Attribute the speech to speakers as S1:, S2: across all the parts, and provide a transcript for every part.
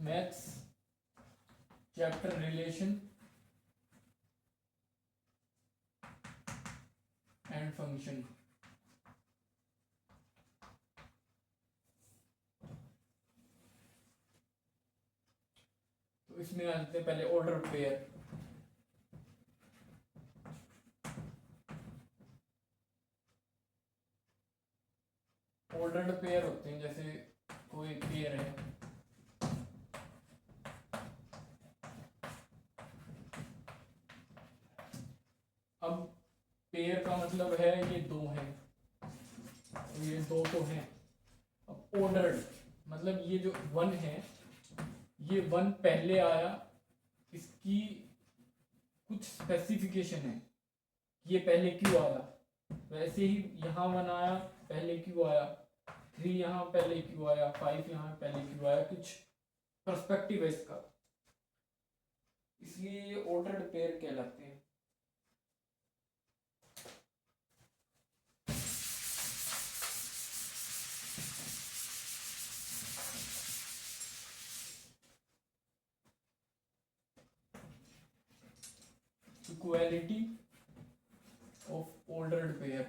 S1: Maths chapter relation and function. तो इसमें आ जाते हैं पहले ऑर्डर पेयर। ऑर्डर्ड पेयर होते हैं, जैसे कोई पेयर है, अब पेयर का मतलब है ये दो हैं, ये दो तो हैं। अब ऑर्डर्ड मतलब ये जो वन है, ये वन पहले आया, इसकी कुछ स्पेसिफिकेशन है, ये पहले क्यों आया। वैसे ही यहाँ वन आया, पहले क्यों आया, 3 यहाँ पहले क्यों आया, 5 यहाँ पहले क्यों आया, कुछ पर्सपेक्टिव है इसका, इसलिए ये ऑर्डर्ड पेयर कहलाते हैं। Equality of ordered pair.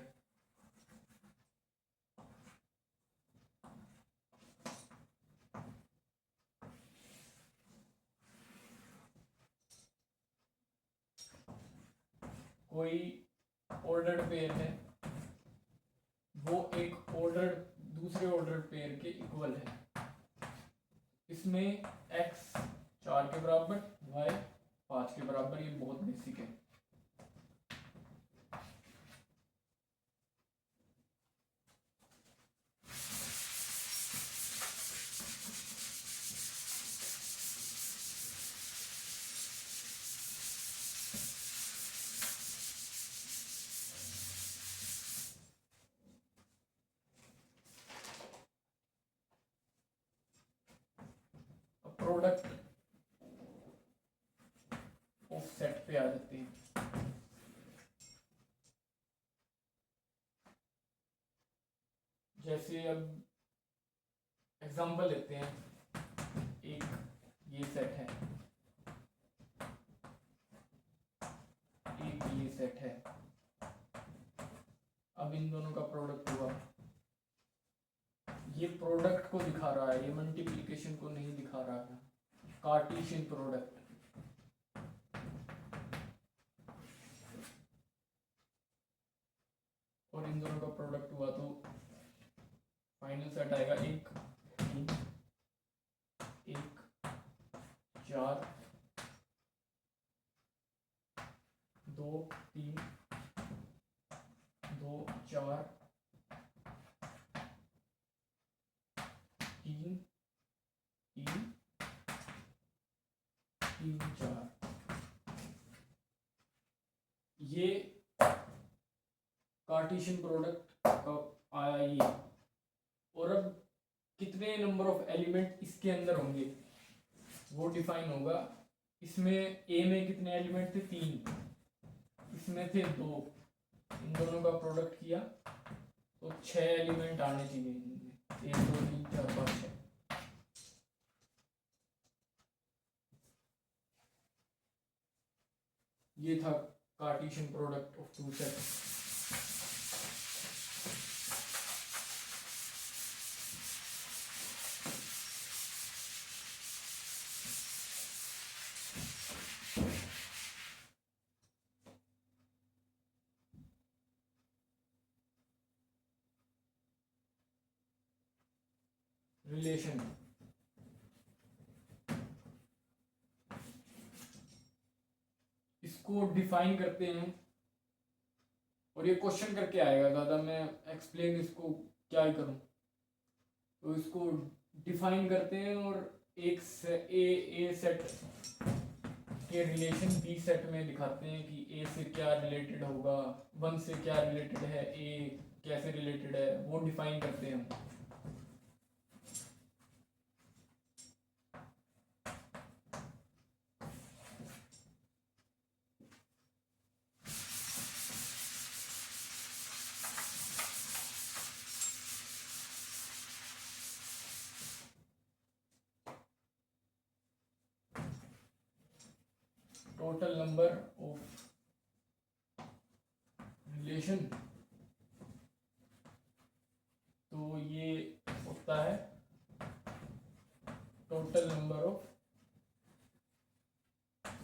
S1: कोई ऑर्डर्ड पेयर है, वो एक ऑर्डर्ड दूसरे ऑर्डर्ड पेयर के इक्वल है। इसमें x 4 के बराबर, y 5 के बराबर, ये बहुत बेसिक है। प्रोडक्ट ऑफ सेट पे आ जाते हैं। जैसे अब एग्जांपल लेते हैं, एक ये सेट है, एक ये सेट है, अब इन दोनों का प्रोडक्ट हुआ, ये प्रोडक्ट को दिखा रहा है, ये मल्टीप्लिकेशन को नहीं दिखा रहा है, कार्टेशियन प्रोडक्ट। और इन दोनों का प्रोडक्ट हुआ तो फाइनल सेट आएगा 1 3 1 4 2 3 2 4 3 3 3 4। ये कार्टेशियन प्रोडक्ट का आया ये। और अब कितने नंबर ऑफ एलिमेंट इसके अंदर होंगे वो डिफाइन होगा। इसमें ए में कितने एलिमेंट थे, 3, इसमें थे 2, इन दोनों का प्रोडक्ट किया तो 6 एलिमेंट आने चाहिए इनमें, 1 2 3 4 5 6। ये था Cartesian product of two sets. Relation, इसको डिफाइन करते हैं और ये क्वेश्चन करके आएगा, ज़्यादा मैं एक्सप्लेन इसको क्या ही करूं। तो इसको डिफाइन करते हैं और एक ए सेट के रिलेशन बी सेट में दिखाते हैं कि ए से क्या रिलेटेड होगा, 1 से क्या रिलेटेड है, ए कैसे रिलेटेड है, वो डिफाइन करते हैं हम। नंबर ऑफ रिलेशन, तो ये होता है टोटल नंबर ऑफ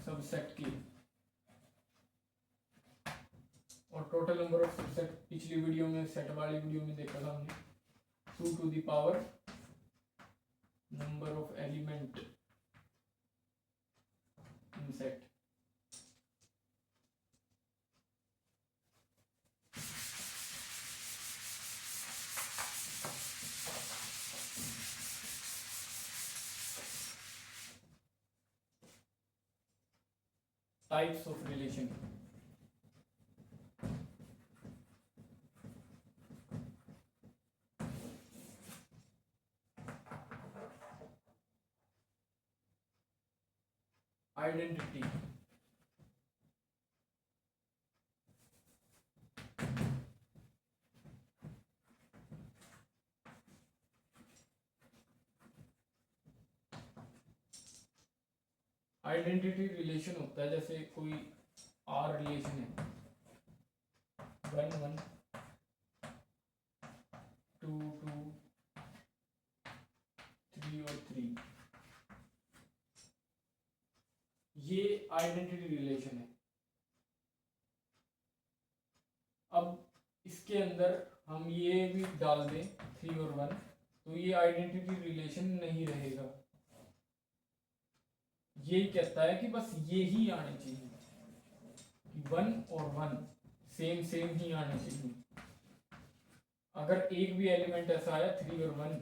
S1: सबसेट की। और टोटल नंबर ऑफ सबसेट पिछली वीडियो में, सेट वाली वीडियो में देखा था हमने, 2 to the power number of element in set। Types of relation, identity, identity relation होता है जैसे कोई आर रिलेशन है, 1 1 2 2 3 और 3, ये आइडेंटिटी रिलेशन है। अब इसके अंदर हम ये भी डाल दें 3 और 1, तो ये आइडेंटिटी रिलेशन नहीं रहेगा। ये कहता है कि बस ये ही आने चाहिए, कि 1 और 1 सेम सेम ही आने चाहिए। अगर एक भी एलिमेंट ऐसा आया 3 और 1,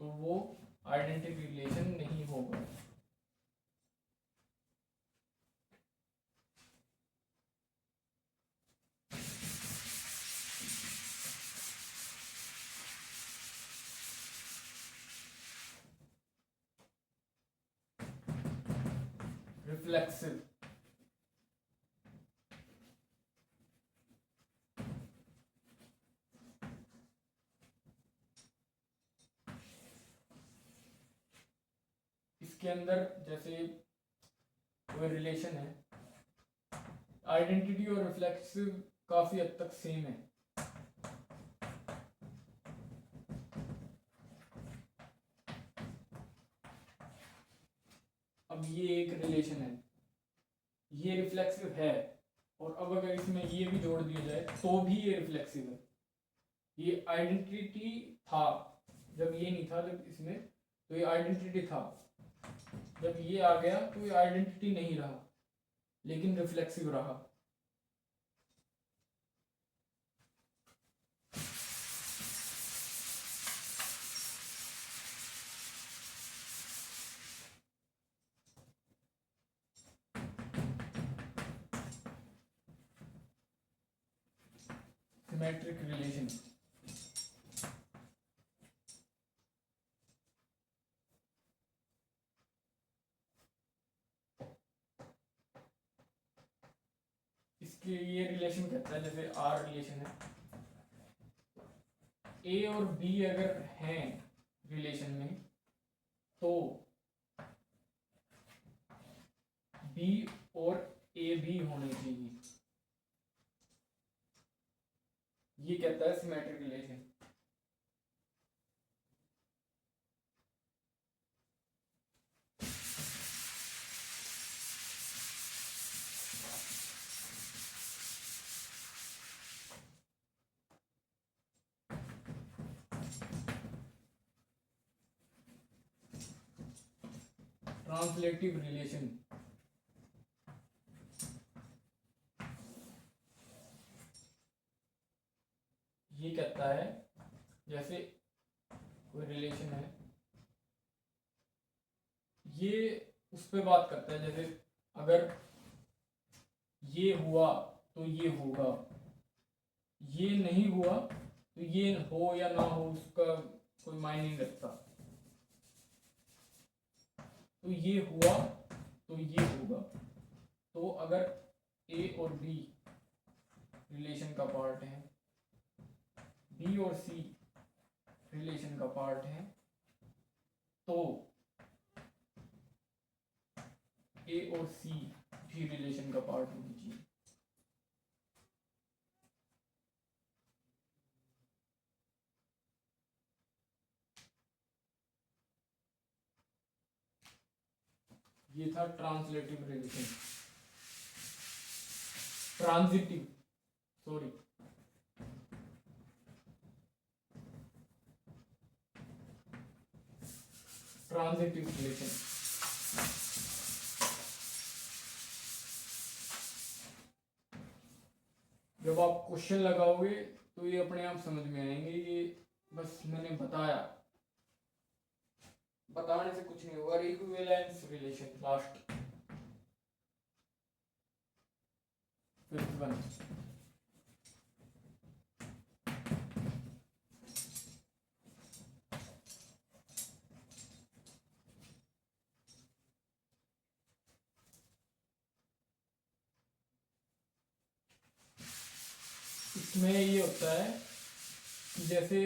S1: तो वो आइडेंटिटी रिलेशन नहीं होगा। रिफ्लेक्सिव, इसके अंदर जैसे कोई रिलेशन है, आइडेंटिटी और रिफ्लेक्सिव काफी हद तक सेम है। अब ये एक रिलेशन है, ये रिफ्लेक्सिव है, और अब अगर इसमें ये भी जोड़ दिया जाए तो भी ये रिफ्लेक्सिव है। ये आइडेंटिटी था जब ये नहीं था, जब इसमें, तो ये आइडेंटिटी था। जब ये आ गया तो ये आइडेंटिटी नहीं रहा, लेकिन रिफ्लेक्सिव रहा। सिमेट्रिक रिलेशन, इसके ये रिलेशन कहता है जैसे आर रिलेशन है, ए और बी अगर हैं रिलेशन में तो बी और ए भी होने चाहिए। ये कहता है सिमेट्रिक रिलेशन। ट्रांसलेटिव रिलेशन, ये कहता है जैसे कोई रिलेशन है, ये उस पर बात करता है जैसे अगर ये हुआ तो ये होगा, ये नहीं हुआ तो ये हो या ना हो उसका कोई मायने नहीं रखता। तो ये हुआ तो ये होगा। तो अगर ए और बी रिलेशन का पार्ट है, बी और सी रिलेशन का पार्ट है, तो ए और सी भी रिलेशन का पार्ट होनी चाहिए। ये था translative relation, transitive, sorry, transitive relation. जब आप क्वेश्चन लगाओगे तो ये अपने आप समझ में आएंगे, ये बस मैंने बताने से कुछ नहीं होगा। Equivalence relation, last, fifth one. इसमें ये होता है कि जैसे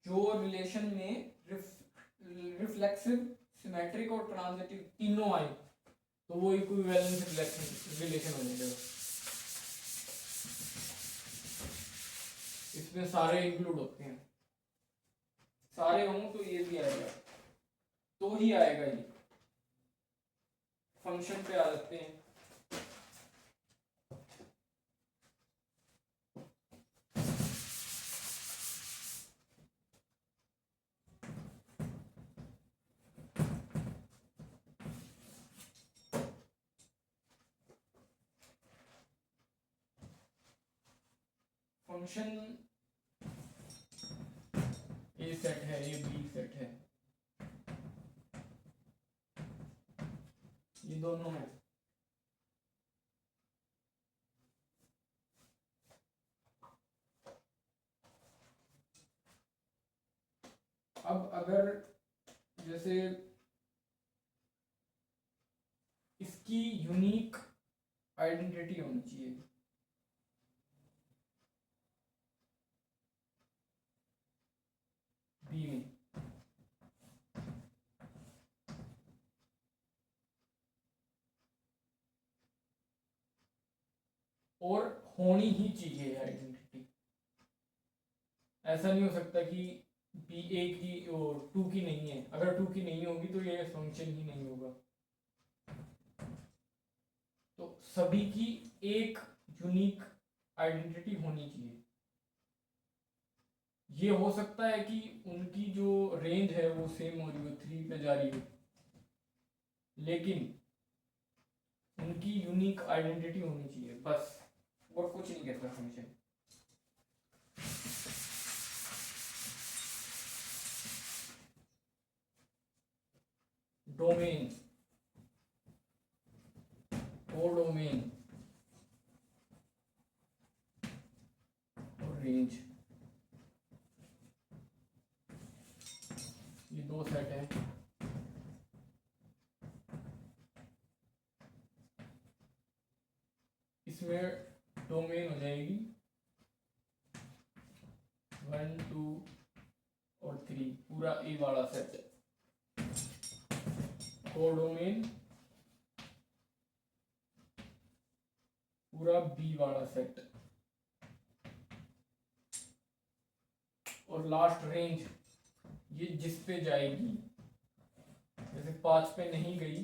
S1: जो रिलेशन में रिफ्लेक्सिव, सिमेट्रिक और ट्रांजिटिव तीनों आए तो वो इक्विवेलेंस रिलेशन हो जाएगा। इसमें सारे इंक्लूड होते हैं, सारे हों तो ये भी आएगा, तो ही आएगा ये। फंक्शन पे आ जाते हैं। फंक्शन ए सेट है, ये बी सेट है, ये दोनों है। अब अगर जैसे इसकी यूनिक आइडेंटिटी होनी चाहिए, बी में, और होनी ही चाहिए आइडेंटिटी। ऐसा नहीं हो सकता कि बी ए की और टू की नहीं है। अगर टू की नहीं होगी तो ये फंक्शन ही नहीं होगा। तो सभी की एक यूनिक आइडेंटिटी होनी चाहिए। ये हो सकता है कि उनकी जो रेंज है वो सेम हो रही हो, 3 पे जा रही हो, लेकिन उनकी यूनिक आइडेंटिटी होनी चाहिए, बस, और कुछ नहीं कहता फंक्शन। डोमेन, कोडोमेन और रेंज, ये दो सेट है। इसमें डोमेन हो जाएगी 1 2 और 3, पूरा ए वाला सेट। कोडोमेन पूरा बी वाला सेट, और लास्ट रेंज, ये जिस पे जाएगी, जैसे 5 पे नहीं गई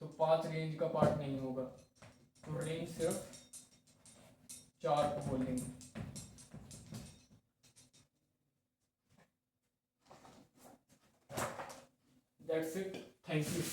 S1: तो 5 रेंज का पार्ट नहीं होगा, तो रेंज सिर्फ 4 को बोलेंगे। That's it. Thank you.